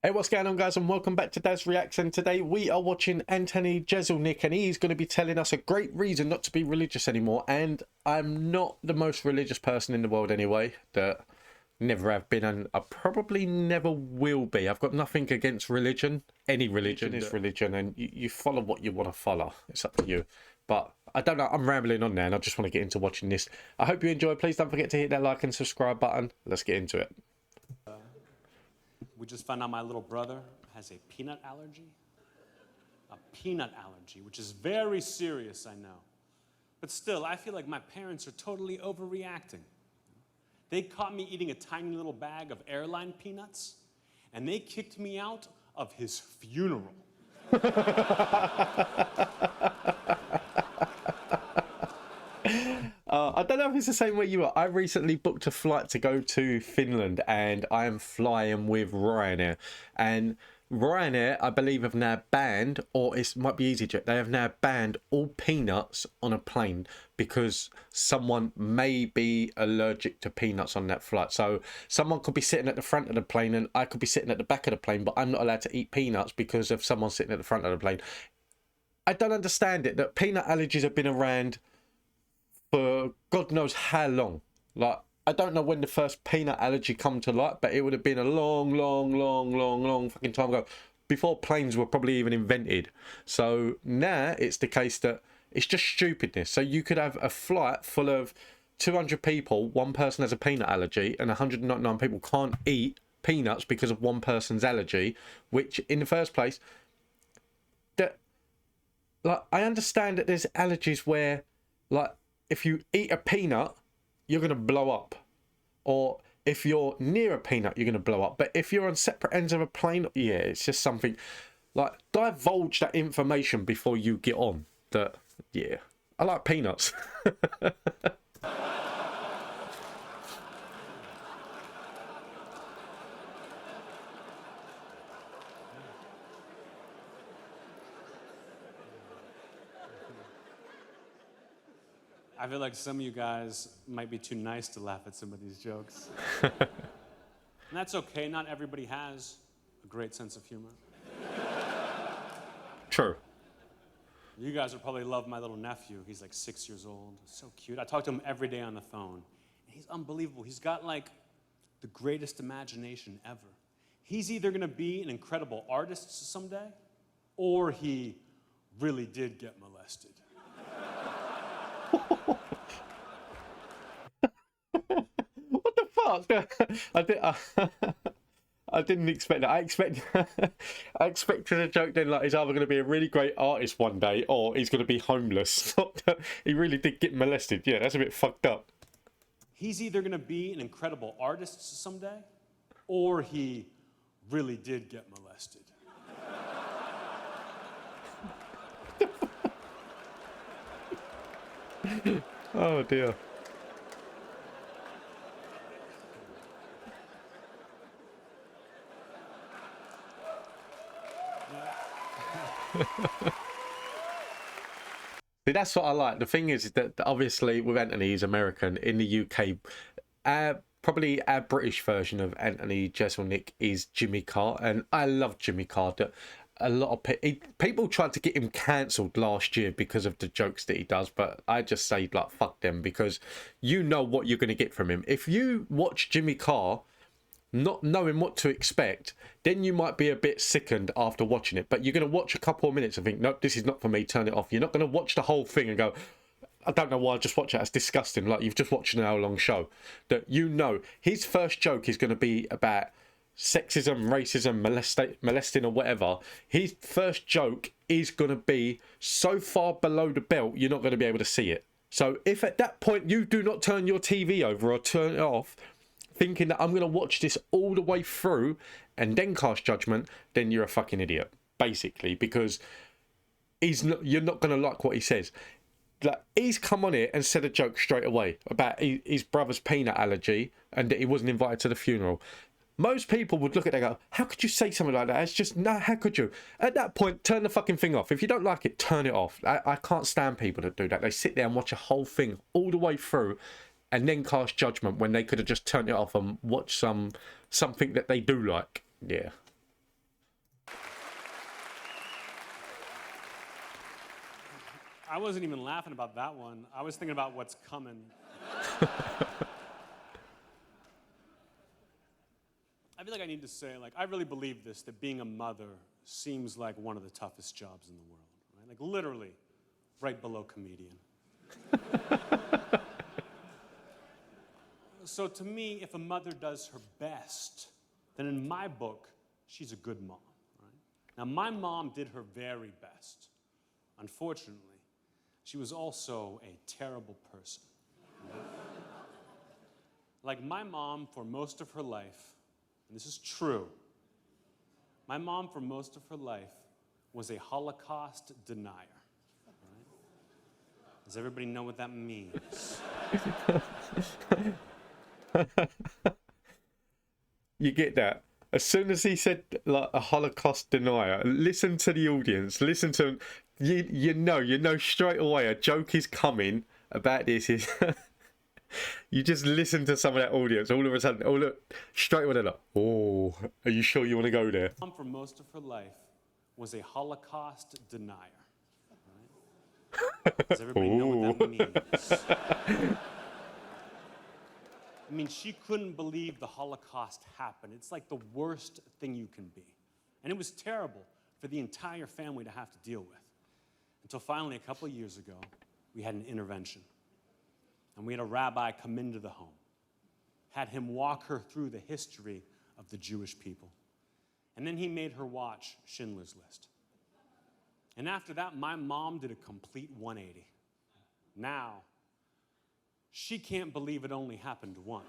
Hey, what's going on, guys, and welcome back to DAZ Reaction. Today we are watching Anthony Jeselnik, and he's going to be telling us a great reason not to be religious anymore. And I'm not the most religious person in the world anyway, that never have been, and I probably never will be. I've got nothing against religion. Any religion is religion, and you follow what you want to follow. It's up to you. But I don't know, I'm rambling on now, and I just want to get into watching this. I hope you enjoy. Please don't forget to hit that like and subscribe button. Let's get into it. We just found out my little brother has a peanut allergy. A peanut allergy, which is very serious, I know. But still, I feel like my parents are totally overreacting. They caught me eating a tiny little bag of airline peanuts, and they kicked me out of his funeral. I don't know if it's the same way you are. I recently booked a flight to go to Finland, and I am flying with Ryanair. And Ryanair, I believe, have now banned, or it might be EasyJet, they have now banned all peanuts on a plane because someone may be allergic to peanuts on that flight. So someone could be sitting at the front of the plane, and I could be sitting at the back of the plane, but I'm not allowed to eat peanuts because of someone sitting at the front of the plane. I don't understand it, that peanut allergies have been around for God knows how long. Like, I don't know when the first peanut allergy come to light, but it would have been a long fucking time ago, before planes were probably even invented. So now it's the case that it's just stupidness. So you could have a flight full of 200 people, one person has a peanut allergy, and 199 people can't eat peanuts because of one person's allergy, which in the first place, that, like, I understand that there's allergies where, like, if you eat a peanut, you're going to blow up. Or if you're near a peanut, you're going to blow up. But if you're on separate ends of a plane, yeah, it's just something. Like, divulge that information before you get on. That, yeah, I like peanuts. I feel like some of you guys might be too nice to laugh at some of these jokes. And that's okay, not everybody has a great sense of humor. True. You guys will probably love my little nephew. He's like 6 years old, so cute. I talk to him every day on the phone. And he's unbelievable. He's got like the greatest imagination ever. He's either gonna be an incredible artist someday, or he really did get molested. What the fuck? I didn't expect that. I expected a joke then, like, he's either going to be a really great artist one day, or he's going to be homeless. He really did get molested. Yeah, that's a bit fucked up. He's either going to be an incredible artist someday, or he really did get molested. Oh dear. See, that's what I like. The thing is that obviously with Anthony, he's American. In the UK, probably our British version of Anthony Jeselnik is Jimmy Carr, and I love Jimmy Carr. A lot of people tried to get him cancelled last year because of the jokes that he does, but I just say, like, fuck them, because you know what you're going to get from him. If you watch Jimmy Carr not knowing what to expect, then you might be a bit sickened after watching it. But you're going to watch a couple of minutes and think, nope, this is not for me, turn it off. You're not going to watch the whole thing and go, I don't know why I just watch it, it's disgusting. Like, you've just watched an hour-long show. That, you know, his first joke is going to be about sexism, racism, molesting or whatever. His first joke is going to be so far below the belt, you're not going to be able to see it. So if at that point you do not turn your TV over or turn it off, thinking that I'm going to watch this all the way through and then cast judgment, then you're a fucking idiot, basically, because you're not going to like what he says. Like, he's come on here and said a joke straight away about his brother's peanut allergy and that he wasn't invited to the funeral. Most people would look at it and go, how could you say something like that? It's just, no, how could you? At that point, turn the fucking thing off. If you don't like it, turn it off. I can't stand people that do that. They sit there and watch a whole thing all the way through and then cast judgment when they could have just turned it off and watched something that they do like. Yeah. I wasn't even laughing about that one. I was thinking about what's coming. I feel like I need to say, like, I really believe this, that being a mother seems like one of the toughest jobs in the world, right? Like, literally, right below comedian. So to me, if a mother does her best, then in my book, she's a good mom, right? Now, my mom did her very best. Unfortunately, she was also a terrible person. Like my mom, for most of her life, and this is true, my mom, for most of her life, was a Holocaust denier. Right? Does everybody know what that means? You get that? As soon as he said like a Holocaust denier, listen to the audience. Listen to him. You know straight away a joke is coming about this. Is you just listen to some of that audience. All of a sudden, oh look, straight away they're like, oh, are you sure you want to go there? Mom, for most of her life, was a Holocaust denier. Right? Does everybody know what that means? I mean, she couldn't believe the Holocaust happened. It's like the worst thing you can be. And it was terrible for the entire family to have to deal with. Until finally, a couple of years ago, we had an intervention. And we had a rabbi come into the home, had him walk her through the history of the Jewish people. And then he made her watch Schindler's List. And after that, my mom did a complete 180. Now, she can't believe it only happened once.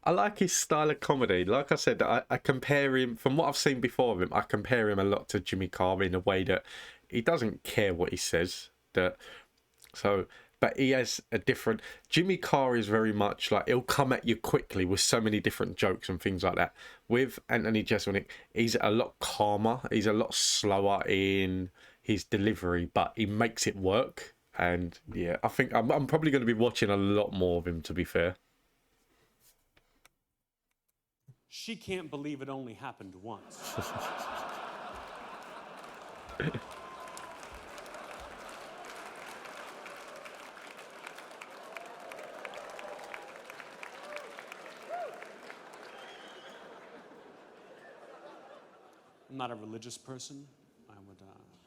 I like his style of comedy. Like I said, I compare him, from what I've seen before of him, I compare him a lot to Jimmy Carr in a way that he doesn't care what he says. But he has a different... Jimmy Carr is very much like, he'll come at you quickly with so many different jokes and things like that. With Anthony Jeselnik, he's a lot calmer. He's a lot slower in his delivery, but he makes it work. And yeah, I think I'm probably going to be watching a lot more of him, to be fair. She can't believe it only happened once. I'm not a religious person.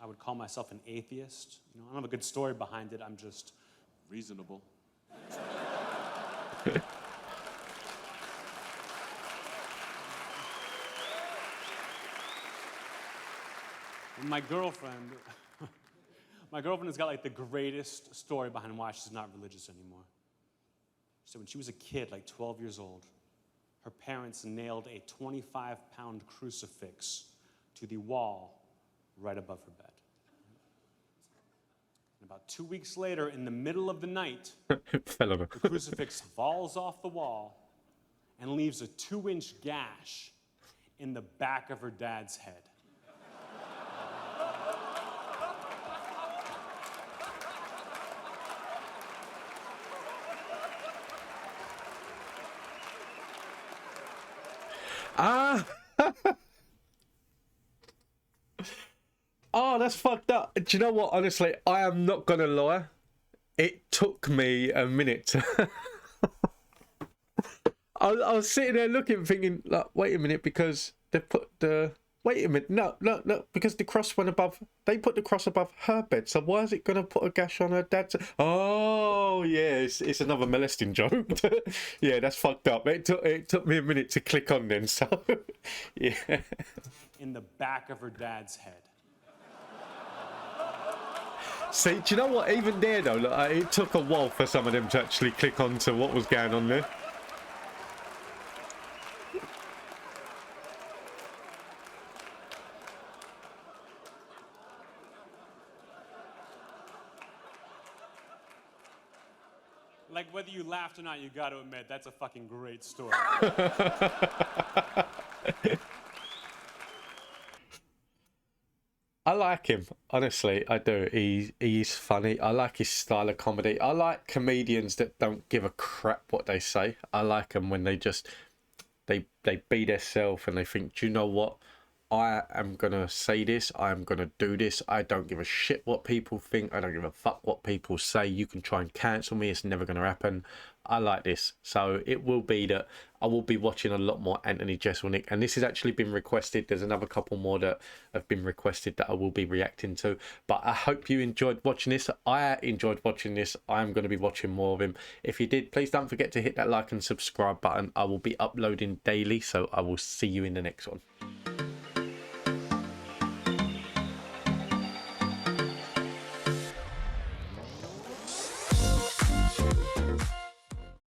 I would call myself an atheist. You know, I don't have a good story behind it. I'm just reasonable. My girlfriend has got like the greatest story behind why she's not religious anymore. She said when she was a kid, like 12 years old, her parents nailed a 25-pound crucifix to the wall right above her bed. And about 2 weeks later, in the middle of the night, the crucifix falls off the wall and leaves a 2-inch gash in the back of her dad's head. Oh, that's fucked up. Do you know what? Honestly, I am not gonna lie. It took me a minute to... I was sitting there looking, thinking, like, wait a minute, because they put the... Wait a minute, no, because the cross went above... They put the cross above her bed, so why is it going to put a gash on her dad's... Oh, yeah, it's another molesting joke. Yeah, that's fucked up. It took me a minute to click on then, so... Yeah. In the back of her dad's head. See, do you know what? Even there, though, look, it took a while for some of them to actually click on to what was going on there. Like, whether you laughed or not, you got to admit, that's a fucking great story. I like him, honestly, I do. He's funny. I like his style of comedy. I like comedians that don't give a crap what they say. I like them when they they be their self and they think, do you know what? I am gonna say this. I am gonna do this. I don't give a shit what people think. I don't give a fuck what people say. You can try and cancel me. It's never gonna happen. I like this. So it will be that I will be watching a lot more Anthony Jeselnik, and this has actually been requested. There's another couple more that have been requested that I will be reacting to. But I hope you enjoyed watching this. I enjoyed watching this. I am going to be watching more of him. If you did, please don't forget to hit that like and subscribe button. I will be uploading daily, so I will see you in the next one.